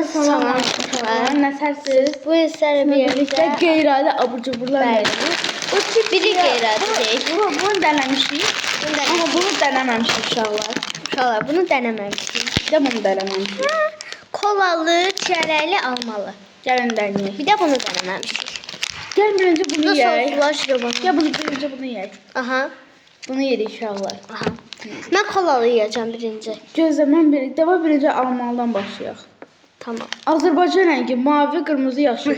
Salam. Nəsərsiz? Bu sizlərlə birlikdə qeyri-adi abur-cuburlar Bəli. veririk. bu tip biri qeyri-adi deyil. Bunu dənəmişik. Amma bunu dənəməmişik uşaqlar. Uşaqlar bunu dənəməmişik. Bir də bunu dənəməmişik. Kolalı, çərəkli, almalı. Gəlin dənəyək. Bir də bunu dənəməmişik. Gəlin birinci bunu Bu yeyək. soslar şirobunu. Ya birinci bunu yeyək. Aha. Bunu yedik uşaqlar. Aha. Mən kolalı yeyəcəm birinci. Gözləmən birlikdə var, birinci almalıdan başlayaq. Tamam. Azərbaycan rəngi mavi, qırmızı, yaşıl.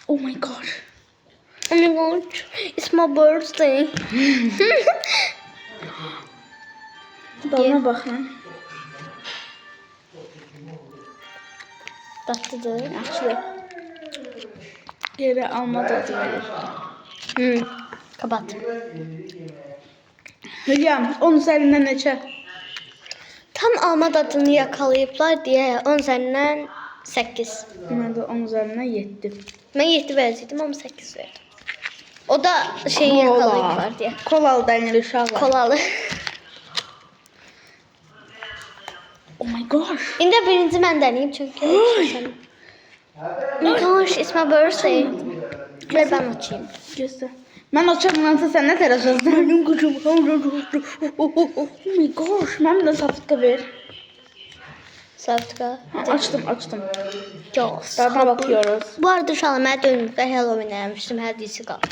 Oh my gosh. Oh my god. It's my birthday. Dadına baxın. Tatlıdır. Yaxşı. Geri alma dadı verir. Kapat. Hülyam, 10 üzərindən neçə? Tam alma dadını yakalayıblar deyə 10 üzərindən 8. Mən də 10 üzərindən 7. Mən 7 verəcəkdim amma 8 verdim. O da şeyi yakalayıblar deyə. Kolalı dənili uşaqlar. Kolalı. Oh my gosh. İndi birinci mən deneyim çünki. Oh my gosh, it's my birthday. Ver ben açayım. Göster. Mən açamıramsa sən nə tərəfəsən? Mənim qıcım. Oh my gosh. Mənim də sapıqqa ver. Saftka. Açdım. Yok. Dadına bakıyoruz. Bu arada uşaqlar mən dönümdə Halloween eləmişdim. Hədisi qaldı.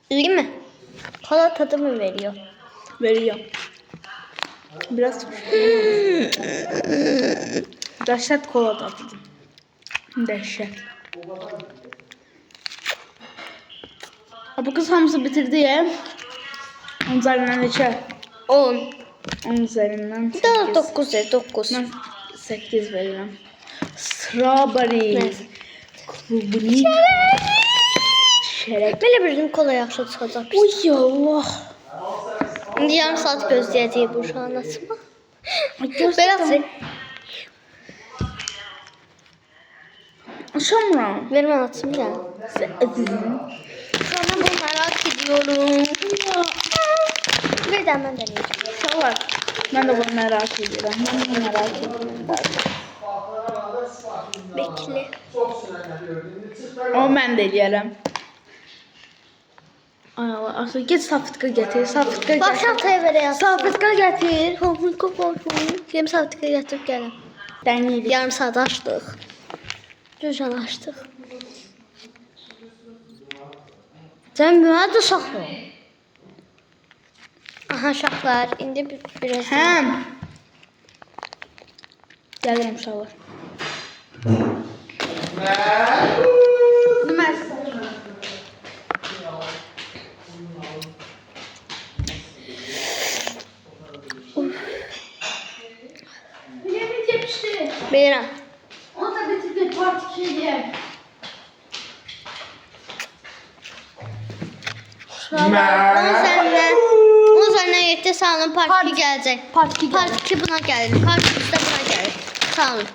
İyi mi? Kola tadı mı veriyor? Veriyor. Biraz dəhşət kola dadıdır. Dəhşət. Bu kız hamısı bitirdi ya. 10 üzərindən neçə? 10. 10 üzərindən Bir daha 8. 9 ver, 9. Mən 8 verirəm. Strawberry. Nə? Klubnik. Şərək. Belə bir gün kola yaxşı çıxacaq. Uy Allah. İndi yarım saat gözləyəcəyik bu uşağın açma. Biraz. Biraz Açamıram. ver mən açım ya. Sonra bunu merak ediyorum. Bir daha mən deneyeceğim. İnşallah. Ben de bunu merak ediyorum. Ben bunu merak ediyorum. Bekle. Ama ben de eləyərəm. Ay Allah, aslında get safıtka getir. Safıtka getir. Başlataya verəyəm. Safıtka getir. Yarım saatlik gətirib gələm. Dənilik. Yarım saat açdıq. Gözən açdıq. Sən mənə də saxla. Aha uşaqlar, indi biraz. Həm. Gəlirəm uşaqlar. Deməz. Yemek yapıştı. Bilirəm. O da bitirdi part 2'ye. Onun üzərindən 7 sağ olun, part 2 gələcək. Part 2 Part 2 buna gəlir, part 3 də buna gəlir. Sağ olun.